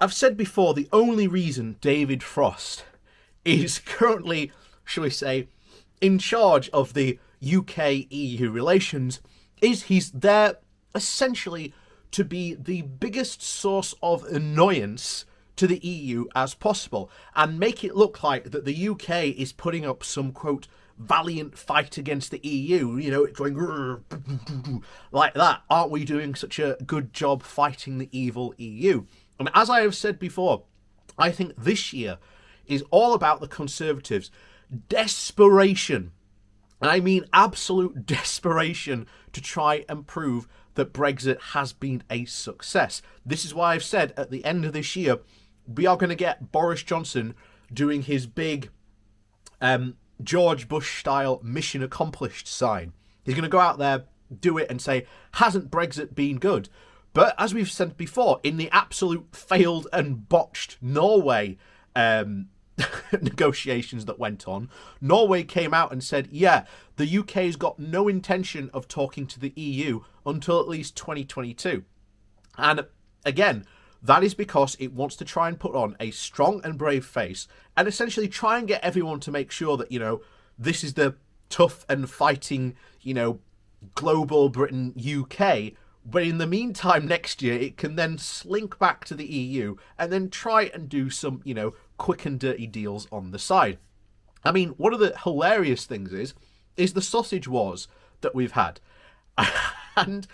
I've said before, the only reason David Frost is currently, shall we say, in charge of the UK-EU relations is he's there essentially to be the biggest source of annoyance to the EU as possible and make it look like that the UK is putting up some, quote, valiant fight against the EU, you know, it's going like that. Aren't we doing such a good job fighting the evil EU? And as I have said before, I think this year is all about the Conservatives' desperation, and I mean absolute desperation, to try and prove that Brexit has been a success. This is why I've said at the end of this year, we are going to get Boris Johnson doing his big George Bush-style mission accomplished sign. He's going to go out there, do it, and say, hasn't Brexit been good? But as we've said before, in the absolute failed and botched Norway negotiations that went on, Norway came out and said, yeah, the UK's got no intention of talking to the EU until at least 2022. And again, that is because it wants to try and put on a strong and brave face and essentially try and get everyone to make sure that, you know, this is the tough and fighting, you know, global Britain UK. But in the meantime, next year, it can then slink back to the EU and then try and do some, you know, quick and dirty deals on the side. I mean, one of the hilarious things is the sausage wars that we've had. And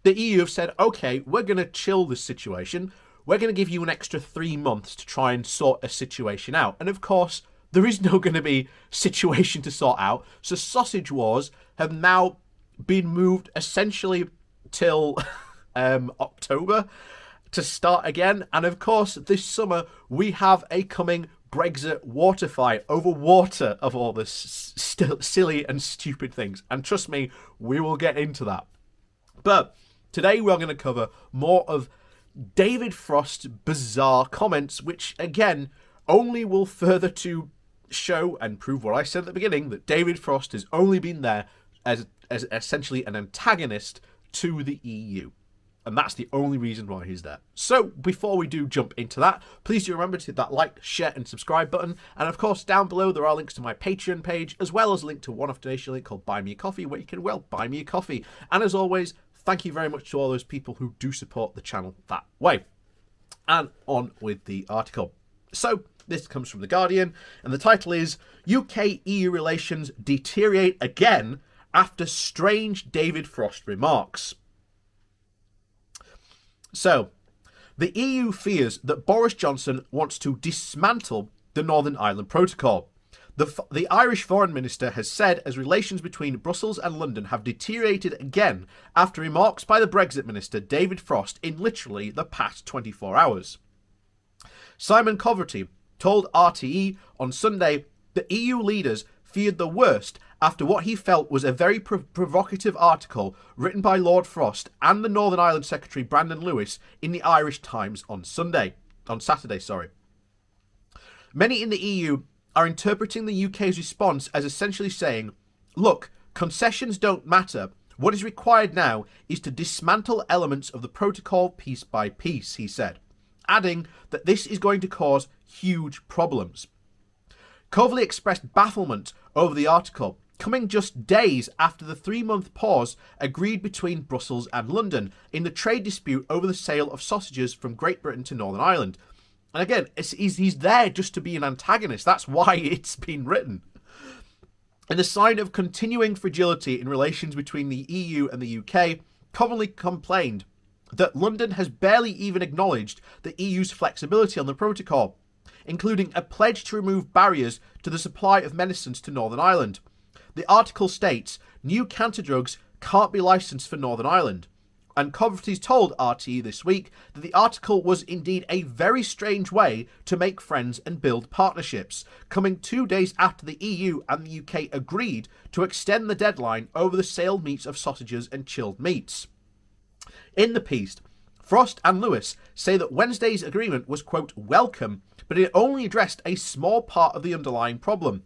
the EU have said, okay, we're going to chill this situation. We're going to give you an extra 3 months to try and sort a situation out. And of course, there is no going to be situation to sort out. So sausage wars have now been moved essentially till October to start again. And of course, this summer, we have a coming Brexit water fight over water of all this silly and stupid things. And trust me, we will get into that. But today we're going to cover more of David Frost's bizarre comments, which again only will further to show and prove what I said at the beginning, that David Frost has only been there as essentially an antagonist to the EU. And that's the only reason why he's there. So before we do jump into that, please do remember to hit that like, share and subscribe button. And of course, down below there are links to my Patreon page, as well as a link to a one-off donation link called Buy Me a Coffee, where you can, well, buy me a coffee. And as always, thank you very much to all those people who do support the channel that way. And on with the article. So this comes from The Guardian, and the title is UK-EU relations deteriorate again after strange David Frost remarks. So, the EU fears that Boris Johnson wants to dismantle the Northern Ireland Protocol. The Irish Foreign Minister has said as relations between Brussels and London have deteriorated again after remarks by the Brexit Minister David Frost in literally the past 24 hours. Simon Coverty told RTE on Sunday that EU leaders feared the worst after what he felt was a very provocative article written by Lord Frost and the Northern Ireland Secretary Brandon Lewis in the Irish Times on Saturday. Many in the EU are interpreting the UK's response as essentially saying, look, concessions don't matter. What is required now is to dismantle elements of the protocol piece by piece, he said, adding that this is going to cause huge problems. Coverley expressed bafflement over the article, coming just days after the 3-month pause agreed between Brussels and London in the trade dispute over the sale of sausages from Great Britain to Northern Ireland. And again, he's there just to be an antagonist. That's why it's been written. In a sign of continuing fragility in relations between the EU and the UK, Coverley complained that London has barely even acknowledged the EU's flexibility on the protocol, including a pledge to remove barriers to the supply of medicines to Northern Ireland. The article states new cancer drugs can't be licensed for Northern Ireland. And Coverty told RTE this week that the article was indeed a very strange way to make friends and build partnerships, coming 2 days after the EU and the UK agreed to extend the deadline over the sale meats of sausages and chilled meats. In the piece, Frost and Lewis say that Wednesday's agreement was, quote, welcome, but it only addressed a small part of the underlying problem,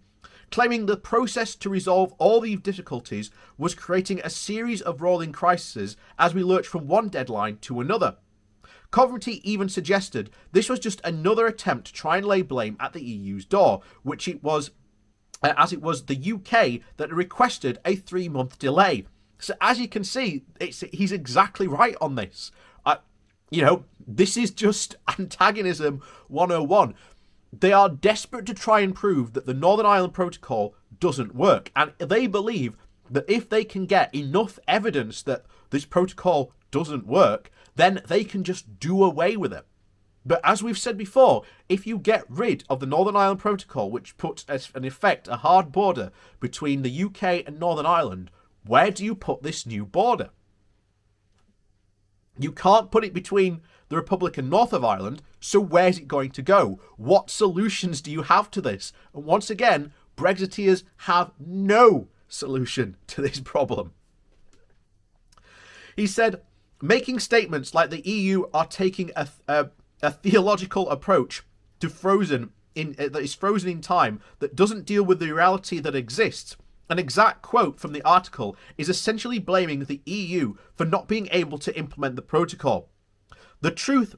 claiming the process to resolve all these difficulties was creating a series of rolling crises as we lurch from one deadline to another. Coventry even suggested this was just another attempt to try and lay blame at the EU's door, which it was, as it was the UK that requested a 3-month delay. So as you can see, he's exactly right on this. This is just antagonism 101. They are desperate to try and prove that the Northern Ireland Protocol doesn't work. And they believe that if they can get enough evidence that this protocol doesn't work, then they can just do away with it. But as we've said before, if you get rid of the Northern Ireland Protocol, which puts as an effect a hard border between the UK and Northern Ireland, where do you put this new border? You can't put it between the Republic and North of Ireland, so where's it going to go? What solutions do you have to this? And once again, Brexiteers have no solution to this problem. He said, making statements like the EU are taking a theological approach to that is frozen in time, that doesn't deal with the reality that exists. An exact quote from the article is essentially blaming the EU for not being able to implement the protocol. The truth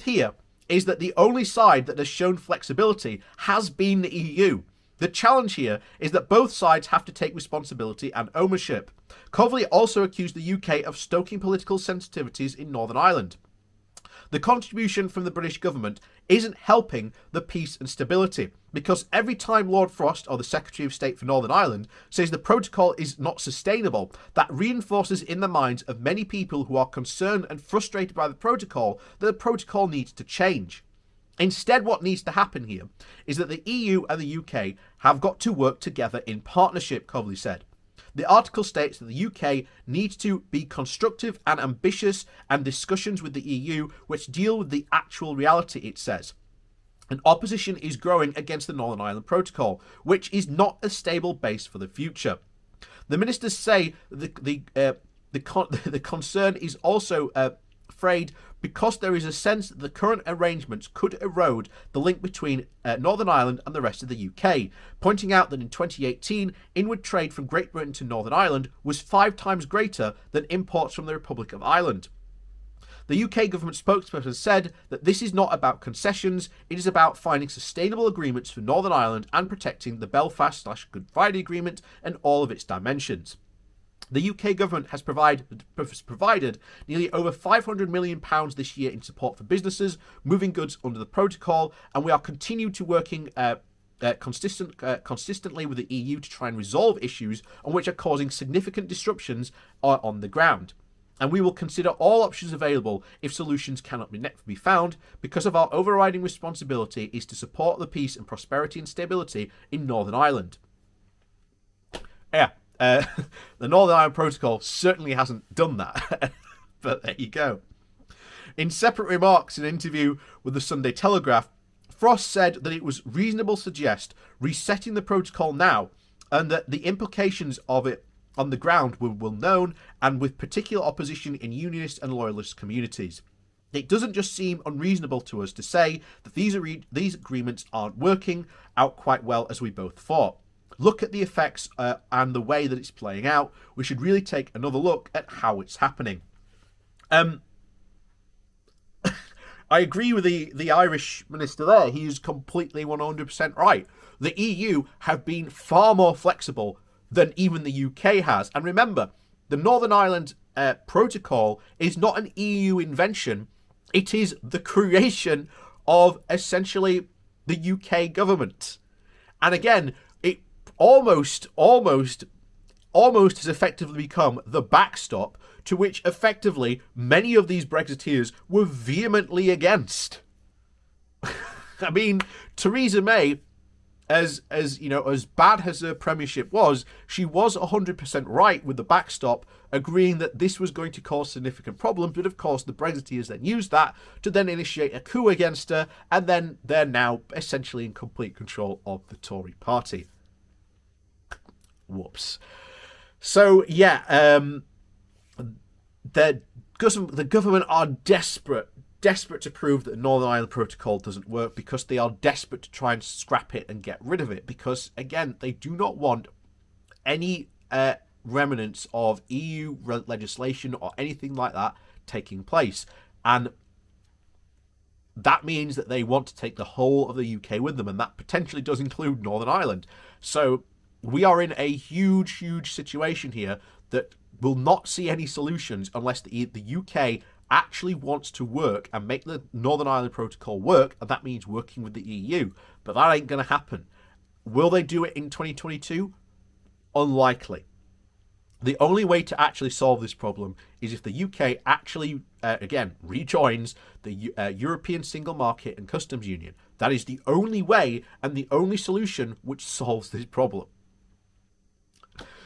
here is that the only side that has shown flexibility has been the EU. The challenge here is that both sides have to take responsibility and ownership. Coverley also accused the UK of stoking political sensitivities in Northern Ireland. The contribution from the British government isn't helping the peace and stability, because every time Lord Frost, or the Secretary of State for Northern Ireland, says the protocol is not sustainable, that reinforces in the minds of many people who are concerned and frustrated by the protocol that the protocol needs to change. Instead, what needs to happen here is that the EU and the UK have got to work together in partnership, Coverley said. The article states that the UK needs to be constructive and ambitious, and discussions with the EU which deal with the actual reality, it says. And opposition is growing against the Northern Ireland Protocol, which is not a stable base for the future. The ministers say the concern is also frayed because there is a sense that the current arrangements could erode the link between Northern Ireland and the rest of the UK, pointing out that in 2018, inward trade from Great Britain to Northern Ireland was 5 times greater than imports from the Republic of Ireland. The UK government spokesperson said that this is not about concessions, it is about finding sustainable agreements for Northern Ireland and protecting the Belfast/Good Friday Agreement and all of its dimensions. The UK government has provided nearly over £500 million this year in support for businesses moving goods under the protocol, and we are continuing to working consistently with the EU to try and resolve issues on which are causing significant disruptions on the ground. And we will consider all options available if solutions cannot be found, because of our overriding responsibility is to support the peace and prosperity and stability in Northern Ireland. Yeah. The Northern Ireland Protocol certainly hasn't done that, but there you go. In separate remarks in an interview with the Sunday Telegraph, Frost said that it was reasonable to suggest resetting the protocol now, and that the implications of it on the ground were well known, and with particular opposition in unionist and loyalist communities. It doesn't just seem unreasonable to us to say that these agreements aren't working out quite well as we both thought. Look at the effects and the way that it's playing out. We should really take another look at how it's happening. I agree with the Irish minister there. He is completely 100% right. The EU have been far more flexible than even the UK has. And remember, the Northern Ireland Protocol is not an EU invention. It is the creation of essentially the UK government. And again, it almost has effectively become the backstop to which effectively many of these Brexiteers were vehemently against. I mean, Theresa May, as bad as her premiership was, she was 100% right with the backstop, agreeing that this was going to cause significant problems. But of course, the Brexiteers then used that to then initiate a coup against her, and then they're now essentially in complete control of the Tory party. Whoops. So yeah, the government are desperate to prove that the Northern Ireland Protocol doesn't work, because they are desperate to try and scrap it and get rid of it, because again, they do not want any remnants of EU legislation or anything like that taking place. And that means that they want to take the whole of the UK with them, and that potentially does include Northern Ireland. So we are in a huge, huge situation here that will not see any solutions unless the UK actually wants to work and make the Northern Ireland Protocol work, and that means working with the EU. But that ain't going to happen. Will they do it in 2022? Unlikely. The only way to actually solve this problem is if the UK actually, again, rejoins the European Single Market and Customs Union. That is the only way and the only solution which solves this problem.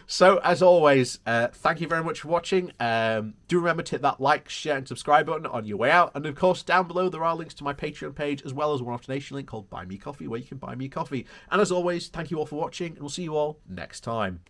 So, as always, thank you very much for watching. Do remember to hit that like, share, and subscribe button on your way out. And, of course, down below there are links to my Patreon page, as well as a one-off donation link called Buy Me Coffee, where you can buy me coffee. And, as always, thank you all for watching, and we'll see you all next time.